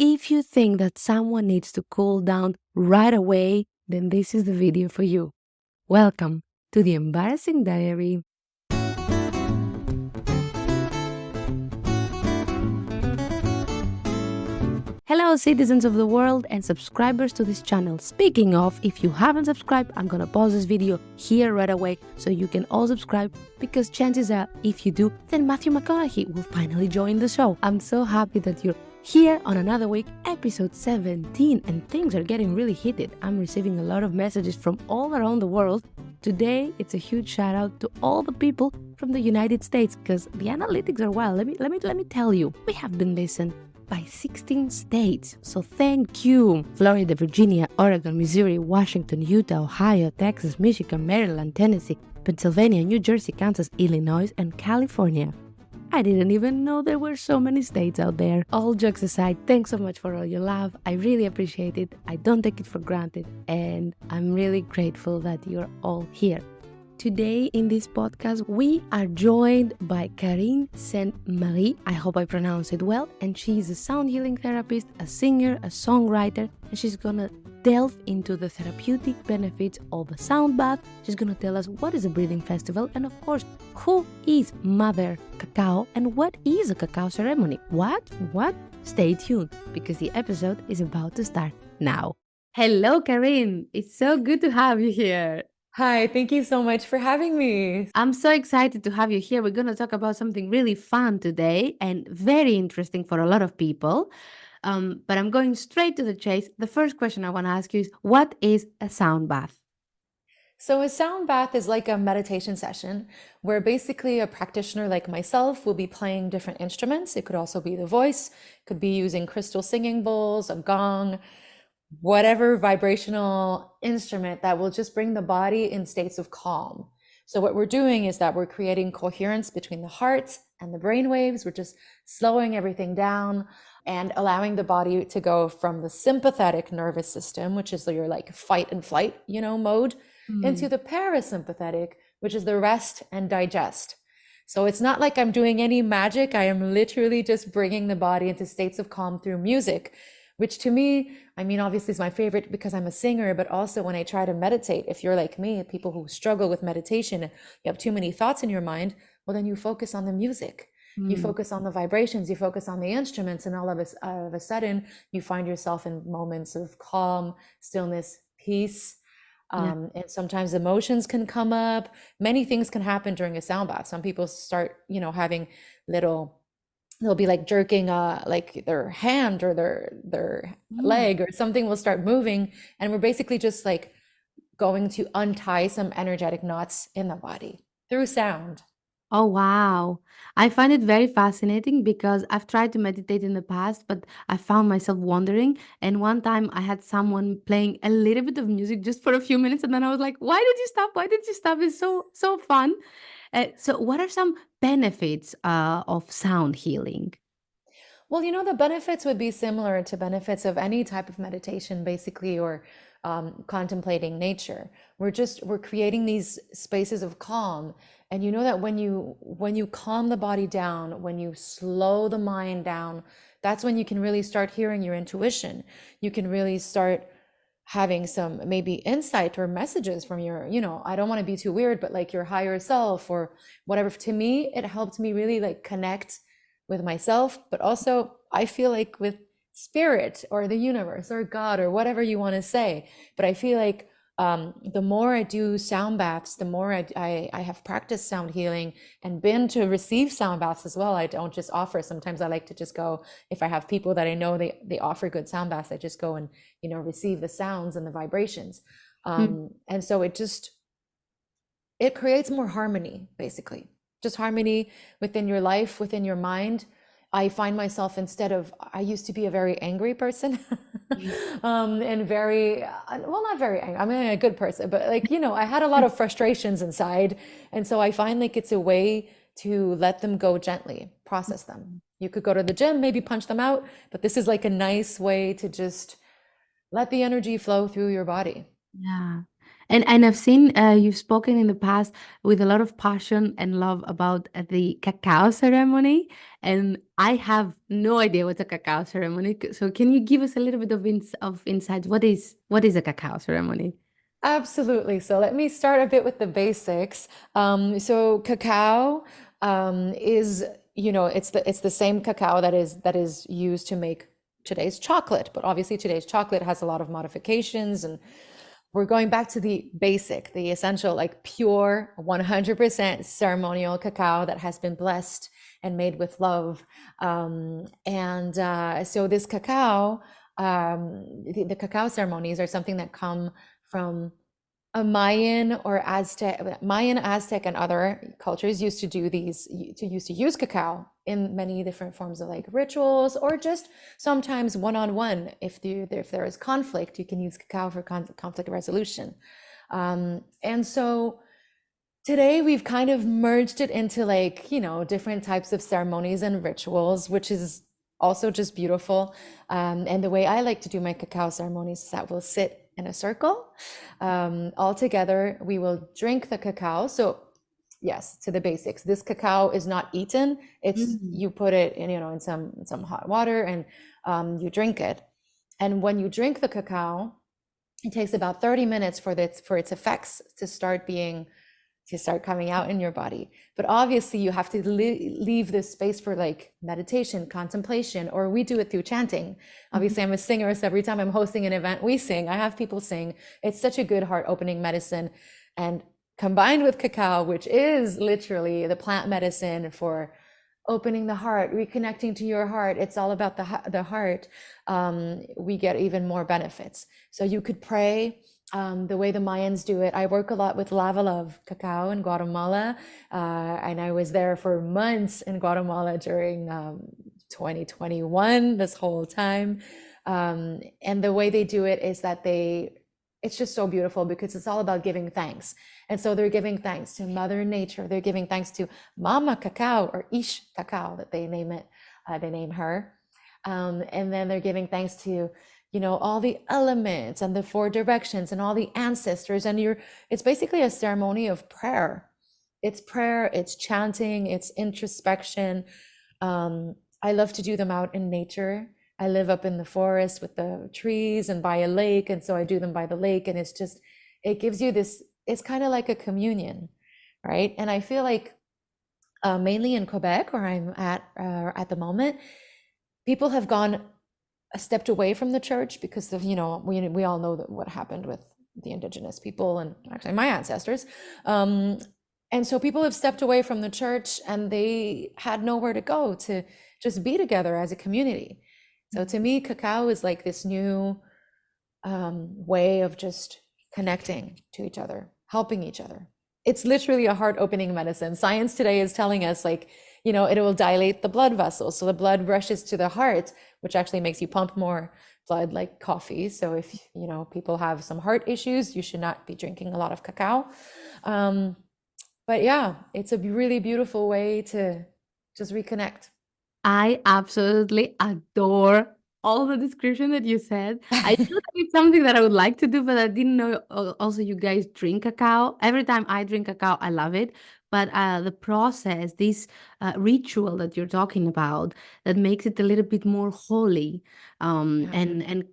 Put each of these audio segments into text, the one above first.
If you think that someone needs to cool down right away, then this is the video for you. Welcome to the Embarrassing Diary. Hello, citizens of the world and subscribers to this channel. Speaking of, if you haven't subscribed, I'm gonna pause this video here right away so you can all subscribe, because chances are, if you do, then Matthew McConaughey will finally join the show. I'm so happy that you're here on another week, episode 17, and things are getting really heated. I'm receiving a lot of messages from all around the world. Today, it's a huge shout out to all the people from the United States, because the analytics are wild. Let me tell you, we have been listened by 16 states. So thank you. Florida, Virginia, Oregon, Missouri, Washington, Utah, Ohio, Texas, Michigan, Maryland, Tennessee, Pennsylvania, New Jersey, Kansas, Illinois, and California. I didn't even know there were so many states out there. All jokes aside, thanks so much for all your love. I really appreciate it. I don't take it for granted. And I'm really grateful that you're all here. Today in this podcast, we are joined by Karine Ste-Marie. I hope I pronounced it well. And she's a sound healing therapist, a singer, a songwriter, and she's gonna delve into the therapeutic benefits of a sound bath. She's gonna tell us what is a breathing festival, and of course, who is Mother Cacao and what is a cacao ceremony. What? Stay tuned, because the episode is about to start now. Hello, Karine. It's so good to have you here. Hi, thank you so much for having me. I'm so excited to have you here. We're going to talk about something really fun today and very interesting for a lot of people. But I'm going straight to the chase. The first question I want to ask you is, what is a sound bath? So, a sound bath is like a meditation session where basically a practitioner like myself will be playing different instruments. It could also be the voice, could be using crystal singing bowls, a gong, whatever vibrational instrument that will just bring the body in states of calm. So what we're doing is that we're creating coherence between the heart and the brain waves. We're just slowing everything down and allowing the body to go from the sympathetic nervous system, which is your like fight and flight, mode, into the parasympathetic, which is the rest and digest. So it's not like I'm doing any magic. I am literally just bringing the body into states of calm through music, which to me, I mean, obviously is my favorite because I'm a singer, but also when I try to meditate, if you're like me, people who struggle with meditation, you have too many thoughts in your mind, well, then you focus on the music, you focus on the vibrations, you focus on the instruments, and all of a sudden you find yourself in moments of calm, stillness, peace. And sometimes emotions can come up. Many things can happen during a sound bath. Some people start, having they'll be like jerking like their hand or their leg or something will start moving, and we're basically just like going to untie some energetic knots in the body through sound. Oh, wow. I find it very fascinating because I've tried to meditate in the past, but I found myself wandering. And one time I had someone playing a little bit of music just for a few minutes, and then I was like, "Why did you stop? Why did you stop?" It's so fun. So, what are some benefits of sound healing? Well, the benefits would be similar to benefits of any type of meditation, basically, or contemplating nature. We're creating these spaces of calm, and you know that when you calm the body down, when you slow the mind down, that's when you can really start hearing your intuition. You can really start having some maybe insight or messages from your, I don't want to be too weird, but like your higher self or whatever. To me, it helped me really like connect with myself, but also I feel like with spirit or the universe or God or whatever you want to say. But I feel like the more I do sound baths, the more I have practiced sound healing and been to receive sound baths as well. I don't just offer. Sometimes I like to just go, if I have people that I know they offer good sound baths, I just go and, receive the sounds and the vibrations. And so it creates more harmony, basically. Just harmony within your life, within your mind. I find myself, instead of, I used to be a very angry person, and very, well, not very angry. I'm a good person, but like, I had a lot of frustrations inside. And so I find like it's a way to let them go gently, process them. You could go to the gym, maybe punch them out, but this is like a nice way to just let the energy flow through your body. Yeah. And I've seen you've spoken in the past with a lot of passion and love about the cacao ceremony, and I have no idea what's a cacao ceremony. So can you give us a little bit of insight? What is a cacao ceremony? Absolutely. So let me start a bit with the basics. So cacao is, it's the same cacao that is used to make today's chocolate, but obviously today's chocolate has a lot of modifications, and we're going back to the basic, the essential, like pure 100% ceremonial cacao that has been blessed and made with love. And so this cacao, the cacao ceremonies are something that come from a Mayan, Aztec, and other cultures used to do these, used to use cacao in many different forms of like rituals, or just sometimes one-on-one. If there is conflict, you can use cacao for conflict resolution. And so today we've kind of merged it into like, different types of ceremonies and rituals, which is also just beautiful. And the way I like to do my cacao ceremonies is that we'll sit in a circle. All together, we will drink the cacao. So yes, to the basics. This cacao is not eaten. It's Mm. you put it in, in some hot water, and you drink it. And when you drink the cacao, it takes about 30 minutes for its effects to start coming out in your body. But obviously, you have to leave this space for like meditation, contemplation, or we do it through chanting. Obviously, I'm a singer, so every time I'm hosting an event, we sing. I have people sing. It's such a good heart opening medicine. And combined with cacao, which is literally the plant medicine for opening the heart, reconnecting to your heart. It's all about the heart. We get even more benefits. So you could pray the way the Mayans do it. I work a lot with Lava Love Cacao in Guatemala, and I was there for months in Guatemala during 2021, this whole time. And the way they do it is that it's just so beautiful because it's all about giving thanks. And so they're giving thanks to Mother Nature. They're giving thanks to Mama Cacao, or Ish Cacao, that they name it. They name her. And then they're giving thanks to, all the elements and the four directions and all the ancestors. And it's basically a ceremony of prayer. It's prayer, it's chanting, it's introspection. I love to do them out in nature. I live up in the forest with the trees and by a lake. And so I do them by the lake. And it gives you this, it's kind of like a communion, right? And I feel like mainly in Quebec, where I'm at the moment, people have stepped away from the church because of, we all know that what happened with the Indigenous people and actually my ancestors. And so people have stepped away from the church, and they had nowhere to go to just be together as a community. So to me, cacao is like this new way of just connecting to each other, helping each other. It's literally a heart opening medicine. Science today is telling us like, it will dilate the blood vessels. So the blood rushes to the heart, which actually makes you pump more blood, like coffee. So if, people have some heart issues, you should not be drinking a lot of cacao. But yeah, it's a really beautiful way to just reconnect. I absolutely adore all the description that you said. I know that it's something that I would like to do, but I didn't know also you guys drink cacao. Every time I drink cacao, I love it. But the process, this ritual that you're talking about, that makes it a little bit more holy, Yeah. and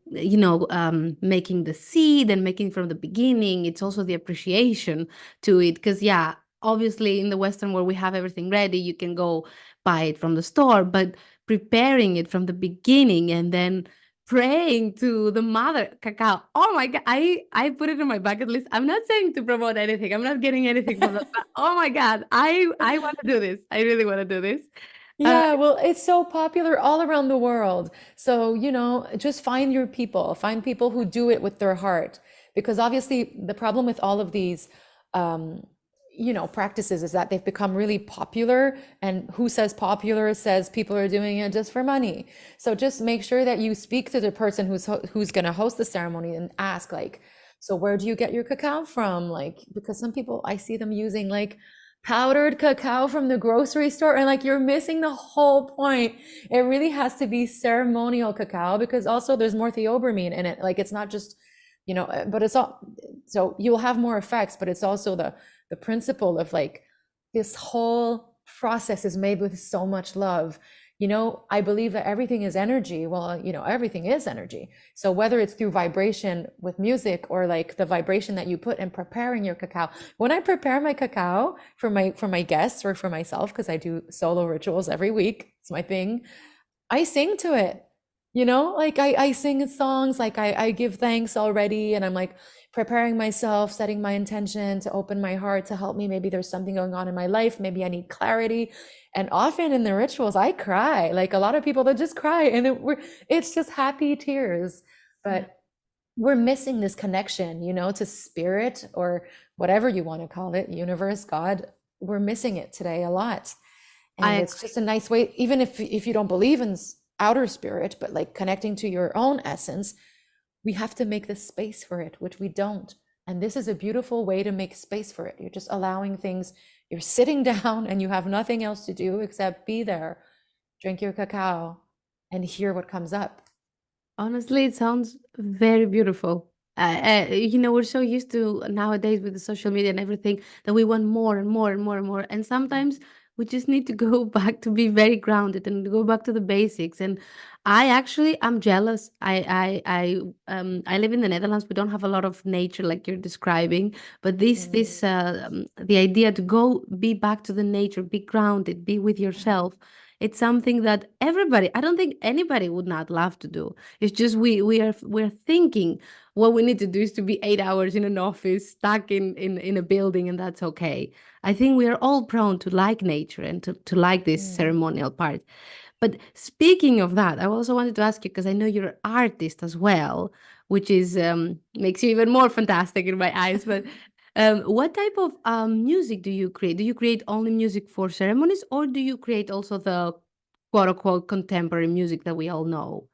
making the seed and making from the beginning. It's also the appreciation to it, because yeah, obviously in the Western world we have everything ready. You can go buy it from the store, but preparing it from the beginning and then praying to the mother cacao. Oh my God, I put it on my bucket list. I'm not saying to promote anything. I'm not getting anything from that. But oh my God, I want to do this. I really want to do this. Uh, Yeah, well, it's so popular all around the world. So, just find people who do it with their heart. Because obviously, the problem with all of these, um, practices is that they've become really popular. And who says popular says people are doing it just for money. So just make sure that you speak to the person who's going to host the ceremony and ask, like, so where do you get your cacao from? Like, because some people, I see them using like powdered cacao from the grocery store, and like you're missing the whole point. It really has to be ceremonial cacao, because also there's more theobromine in it. Like it's not just, but it's all, So you'll have more effects, but it's also the principle of like this whole process is made with so much love. You know, I believe that everything is energy. Well, you know, everything is energy. So whether it's through vibration with music or like the vibration that you put in preparing your cacao. When I prepare my cacao for my guests or for myself, because I do solo rituals every week, it's my thing. I sing to it, you know, like I sing songs, like I give thanks already, and I'm like preparing myself, setting my intention to open my heart to help me. Maybe there's something going on in my life. Maybe I need clarity. And often in the rituals, I cry. Like a lot of people that just cry, and it's just happy tears. Yeah. But we're missing this connection, you know, to spirit or whatever you want to call it, universe, God. We're missing it today a lot. I And it's agree. just a nice way, even if you don't believe in outer spirit, but like connecting to your own essence, we have to make this space for it, which we don't. And this is a beautiful way to make space for it. You're just allowing things, you're sitting down and you have nothing else to do except be there, drink your cacao, and hear what comes up. Honestly, it sounds very beautiful. We're so used to nowadays with the social media and everything that we want more and more and more and more. And sometimes we just need to go back to be very grounded and go back to the basics. And I'm jealous. I live in the Netherlands. We don't have a lot of nature like you're describing, but the idea to go be back to the nature, be grounded, be with yourself. It's something that everybody, I don't think anybody would not love to do. It's just we're thinking what we need to do is to be 8 hours in an office, stuck in a building, and that's okay. I think we are all prone to like nature and to like this Mm. ceremonial part. But speaking of that, I also wanted to ask you because I know you're an artist as well, which is makes you even more fantastic in my eyes. But what type of music do you create? Do you create only music for ceremonies, or do you create also the quote unquote contemporary music that we all know?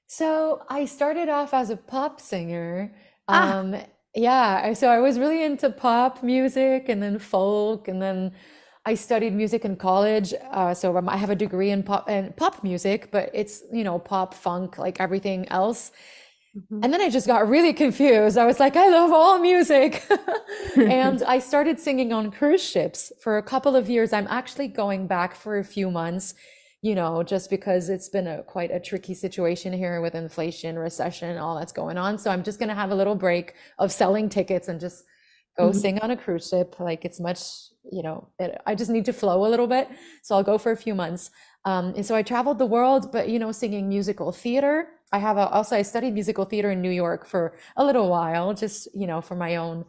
So I started off as a pop singer. Ah. Um, yeah, so I was really into pop music and then folk, and then I studied music in college. I have a degree in pop music, but it's, you know, pop, funk, like everything else. Mhm. And then I just got really confused. I was like, I love all music. And I started singing on cruise ships for a couple of years. I'm actually going back for a few months, you know, just because it's been quite a tricky situation here with inflation, recession, all that's going on. So I'm just going to have a little break of selling tickets and just go Mhm. sing on a cruise ship. Like it's much, you know, I just need to flow a little bit. So I'll go for a few months. And so I traveled the world, but, you know, singing musical theater. I studied musical theater in New York for a little while, just, you know, for my own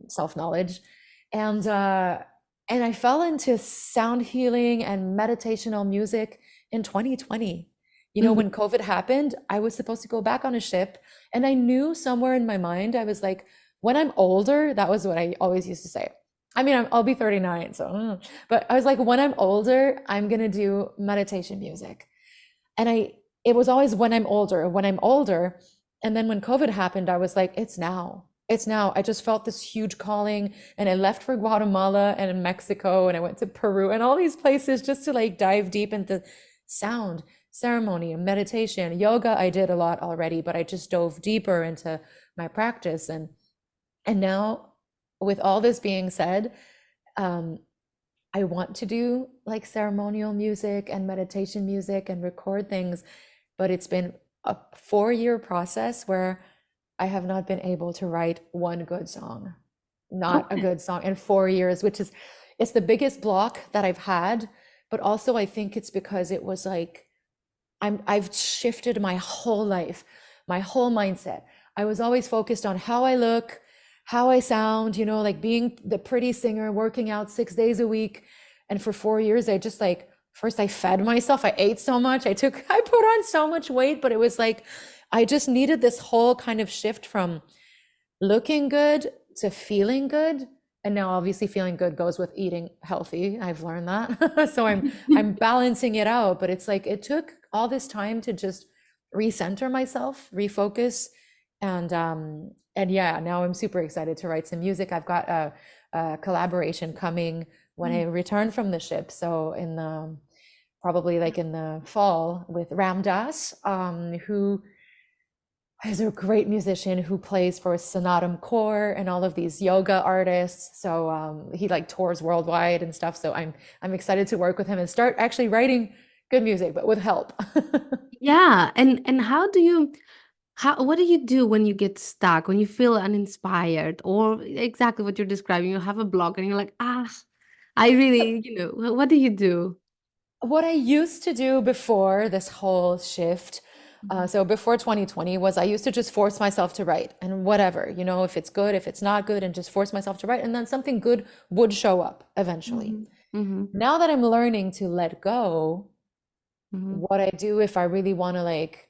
self-knowledge. And, uh, and I fell into sound healing and meditational music in 2020. You know, Mhm. when COVID happened, I was supposed to go back on a ship, and I knew somewhere in my mind, I was like, when I'm older, that was what I always used to say. I mean, I'll be 39, so, but I was like, when I'm older, I'm gonna do meditation music. And it was always when I'm older, when I'm older. And then when COVID happened, I was like, it's now. It's now. I just felt this huge calling, and I left for Guatemala and Mexico, and I went to Peru and all these places just to like dive deep into sound, ceremony, and meditation. Yoga, I did a lot already, but I just dove deeper into my practice. And now, with all this being said, um, I want to do like ceremonial music and meditation music and record things, but it's been a 4 year process where I have not been able to write one good song, not a Okay. good song in 4 years, which is it's the biggest block that I've had. But also I think it's because it was like I've shifted my whole life, my whole mindset. I was always focused on how I look, how I sound, you know, like being the pretty singer, working out 6 days a week. And for 4 years, I just like, first I fed myself. I ate so much. I put on so much weight, but it was like, I just needed this whole kind of shift from looking good to feeling good. And now obviously feeling good goes with eating healthy. I've learned that. So I'm balancing it out, but it's like it took all this time to just recenter myself, refocus. And yeah, now I'm super excited to write some music. I've got a collaboration coming when I Mm. return from the ship. So in the probably like in the fall with Ram Dass, who He's a great musician who plays for Sonatum Core and all of these yoga artists. So he like tours worldwide and stuff. So I'm excited to work with him and start actually writing good music, but with help. Yeah, and how what do you do when you get stuck, when you feel uninspired, or exactly what you're describing? You have a block and you're like, ah, I So really, what do you do? what I used to do before this whole shift, Mhm, so before 2020 was I used to just force myself to write and whatever, if it's good, if it's not good, and just force myself to write, and then something good would show up eventually. mhm, mhm, Now that I'm learning to let go, mhm. what I do if I really want to like,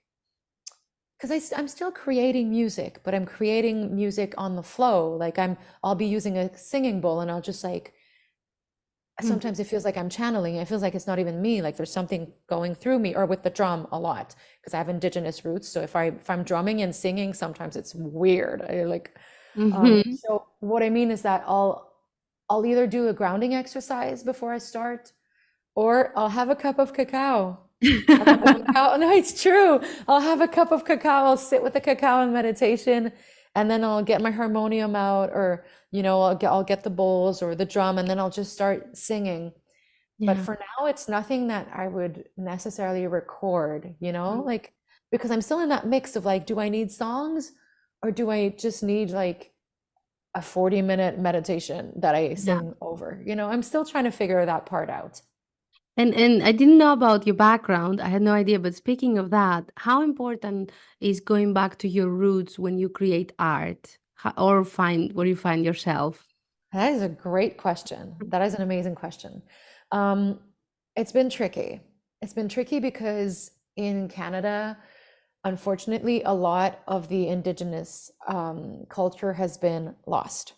because I'm still creating music, but I'm creating music on the flow. Like I'll be using a singing bowl and I'll just like, Mhm. sometimes it feels like I'm channeling. It feels like it's not even me. Like there's something going through me, or with the drum a lot, because I have indigenous roots. So if I'm drumming and singing, sometimes it's weird. I like, Mhm. so what I mean is that I'll either do a grounding exercise before I start, or I'll have a cup of cacao. A cup of cacao. No, it's true. I'll have a cup of cacao. I'll sit with the cacao in meditation, and then I'll get my harmonium out, or I'll get the bowls or the drum, and then I'll just start singing. But Yeah. for now, it's nothing that I would necessarily record, Mm. like, because I'm still in that mix of like, do I need songs, or do I just need like a 40-minute meditation that I Yeah. sing over? I'm still trying to figure that part out. And I didn't know about your background. I had no idea. But speaking of that, how important is going back to your roots when you create art, or find where you find yourself? That is a great question. That is an amazing question. Um, it's been tricky. It's been tricky because in Canada, unfortunately, a lot of the Indigenous culture has been lost.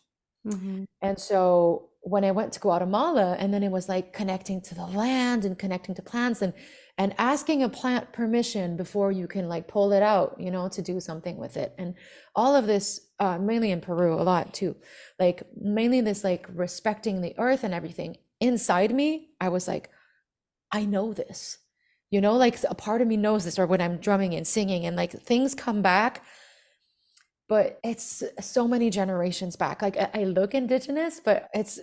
Mhm. And so when I went to Guatemala, and then it was like connecting to the land and connecting to plants, and asking a plant permission before you can like pull it out, to do something with it. And all of this, mainly in Peru, a lot too, like mainly this like respecting the earth and everything. Inside me, I was like, I know this, like a part of me knows this, or when I'm drumming and singing and like things come back, but it's so many generations back. Like I look indigenous, but it's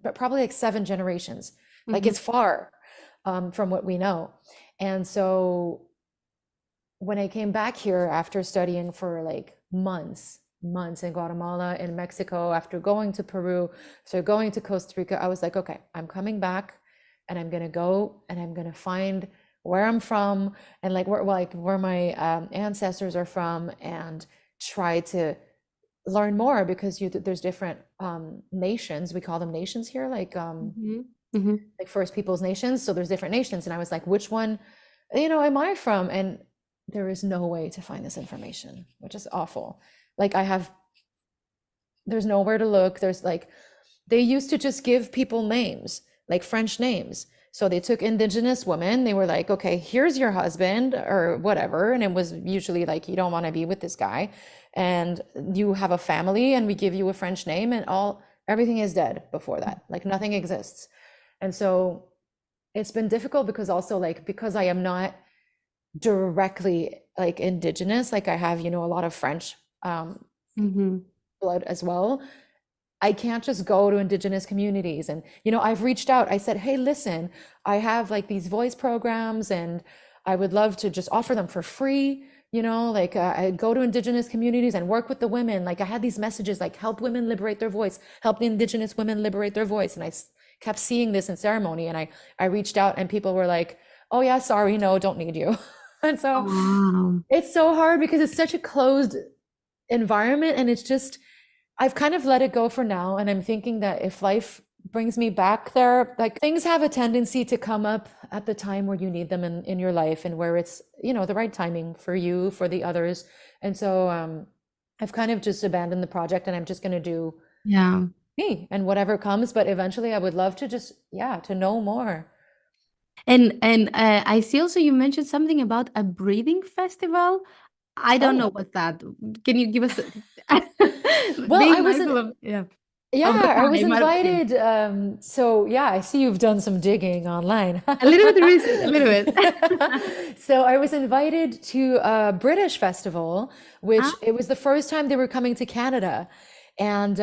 but probably like 7 generations. Like Mhm. it's far from what we know. And so when I came back here after studying for like months in Guatemala, in Mexico, after going to Peru, so going to Costa Rica, I was like, okay, I'm coming back, and I'm gonna go and I'm gonna find where I'm from, and like where my ancestors are from, and try to learn more, because there's different nations. We call them nations here, Mhm. Mhm. like First Peoples nations. So there's different nations, and I was like, which one, am I from? And there is no way to find this information, which is awful. Like there's nowhere to look. There's like, they used to just give people names, like French names. So they took indigenous women. They were like, okay, here's your husband or whatever. And it was usually like, you don't want to be with this guy. And you have a family, and we give you a French name, and everything is dead before that. Like nothing exists. And so it's been difficult, because also like, because I am not directly like indigenous, like I have, a lot of French Mhm. blood as well. I can't just go to indigenous communities, and I've reached out. I said, hey, listen, I have like these voice programs, and I would love to just offer them for free. Like I go to indigenous communities and work with the women. Like I had these messages like, help women liberate their voice, help the indigenous women liberate their voice. And kept seeing this in ceremony, and I reached out, and people were like, oh yeah, sorry, no, don't need you. And Oh, so wow. it's so hard, because it's such a closed environment, and it's just, I've kind of let it go for now, and I'm thinking that if life brings me back there, like things have a tendency to come up at the time where you need them in your life, and where it's, the right timing for you, for the others. And so I've kind of just abandoned the project, and I'm just going to do Yeah. me and whatever comes. But eventually I would love to just, yeah, to know more. And I see also you mentioned something about a breathing festival. I don't know Oh, what that. Can you give us well, being mindful of, yeah. Yeah, of the I was time, I believe. invited. So yeah, I see you've done some digging online. A little bit recent, a little bit. So I was invited to a British festival, Ah, which it was the first time they were coming to Canada. And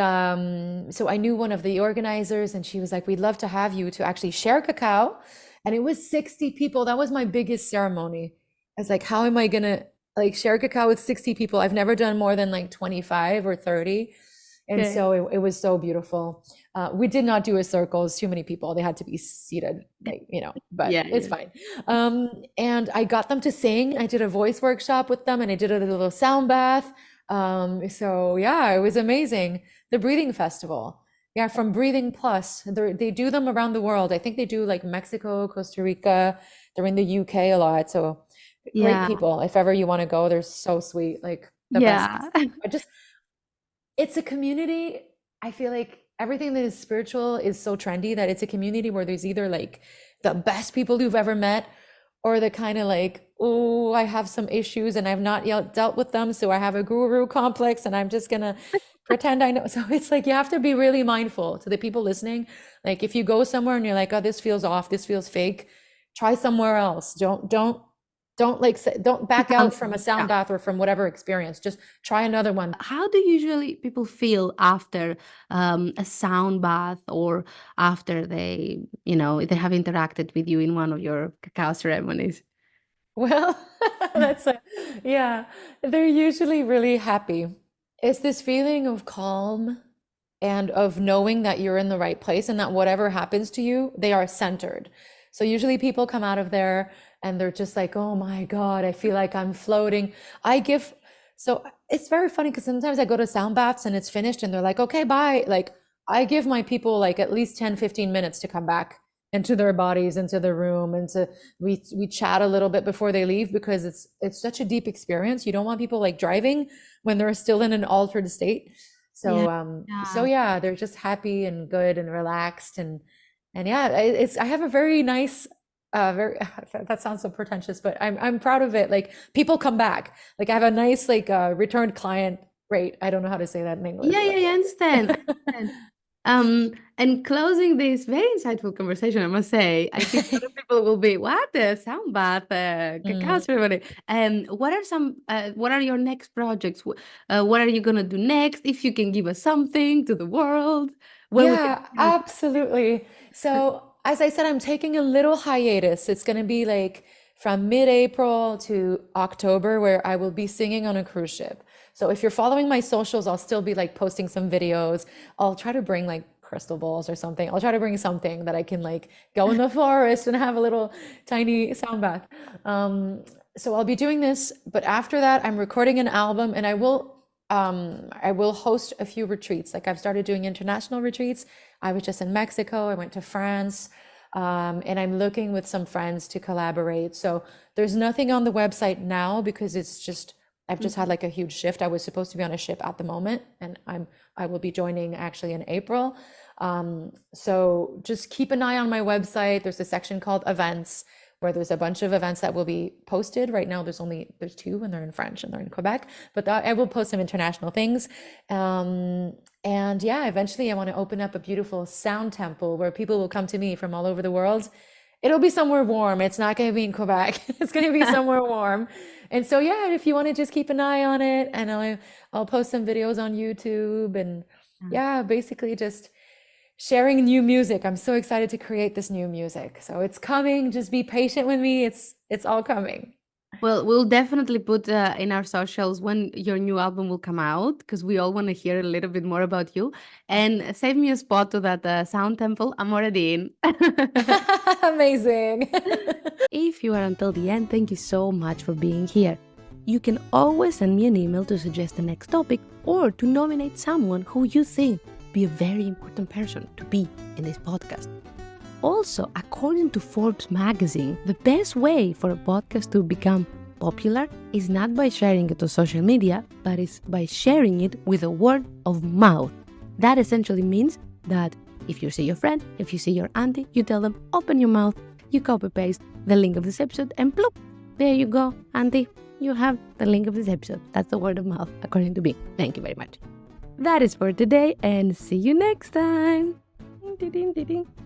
so I knew one of the organizers, and she was like, "We'd love to have you to actually share cacao." And it was 60 people. That was my biggest ceremony. I was like, "How am I gonna like share cacao with 60 people? I've never done more than like 25 or 30." And okay. so it was so beautiful. We did not do a circle, it's too many people. They had to be seated, like, but Yeah, it's yeah. fine. And I got them to sing. I did a voice workshop with them and I did a little sound bath. So yeah, it was amazing. The breathing festival. Yeah, from Breathing Plus. They do them around the world. I think they do like Mexico, Costa Rica. They're in the UK a lot. So great Yeah, people. If ever you want to go, they're so sweet, like the best. yeah. I just it's a community. I feel like everything that is spiritual is so trendy that it's a community where there's either like the best people you've ever met or the kind of like, oh, I have some issues and I've not yet dealt with them. So I have a guru complex and I'm just gonna pretend I know. So it's like you have to be really mindful to the people listening. Like if you go somewhere and you're like, oh, this feels off, this feels fake, try somewhere else. Don't like don't back out from a sound Yeah. bath or from whatever experience. Just try another one. How do usually people feel after a sound bath or after they have interacted with you in one of your cacao ceremonies? Well, that's yeah, they're usually really happy. It's this feeling of calm and of knowing that you're in the right place and that whatever happens to you, they are centered. So usually people come out of there and they're just like, oh my God, I feel like I'm floating. I give, so it's very funny because sometimes I go to sound baths and it's finished and they're like, okay, bye. Like I give my people like at least 10, 15 minutes to come back into their bodies, into the room, and to we chat a little bit before they leave because it's such a deep experience. You don't want people like driving when they're still in an altered state. Yeah. So Yeah. yeah, they're just happy and good and relaxed and yeah, I have a very nice very that sounds so pretentious, but I'm proud of it. Like people come back. Like I have a nice like returned client rate. I don't know how to say that in English, Yeah, yeah, yeah, I understand. but I understand. And closing this very insightful conversation, I must say, I think a lot of people will be, what the sound bath, cacao Mm. ceremony. What are your next projects? What are you gonna do next? If you can give us something to the world, where we can Yeah, hear you. absolutely. So, as I said, I'm taking a little hiatus. It's going to be like from mid-April to October, where I will be singing on a cruise ship. So, if you're following my socials, I'll still be like posting some videos. I'll try to bring like crystal balls or something. I'll try to bring something that I can like go in the forest and have a little tiny sound bath. Um, so, I'll be doing this, but after that, I'm recording an album and I will host a few retreats. Like I've started doing international retreats. I was just in Mexico. I went to France. And I'm looking with some friends to collaborate. So there's nothing on the website now because I've just had Mhm. like a huge shift. I was supposed to be on a ship at the moment, and I will be joining actually in April. So just keep an eye on my website. There's a section called events where there's a bunch of events that will be posted. Right now, there's two, and they're in French and they're in Quebec. But I will post some international things. And yeah, eventually, I want to open up a beautiful sound temple where people will come to me from all over the world. It'll be somewhere warm. It's not going to be in Quebec. It's going to be somewhere warm. And so, yeah, if you want to just keep an eye on it, and I'll post some videos on YouTube, and yeah, basically just sharing new music. I'm so excited to create this new music. So it's coming. Just be patient with me. It's all coming. Well, we'll definitely put in our socials when your new album will come out because we all want to hear a little bit more about you. And save me a spot to that sound temple. I'm already in. Amazing. If you are until the end, thank you so much for being here. You can always send me an email to suggest the next topic or to nominate someone who you think be a very important person to be in this podcast. Also, according to Forbes magazine, the best way for a podcast to become popular is not by sharing it on social media, but is by sharing it with a word of mouth. That essentially means that if you see your friend, if you see your auntie, you tell them, open your mouth, you copy paste the link of this episode, and plop, there you go, auntie, you have the link of this episode. That's the word of mouth, according to me. Thank you very much. That is for today, and see you next time. Ding, ding, ding, ding.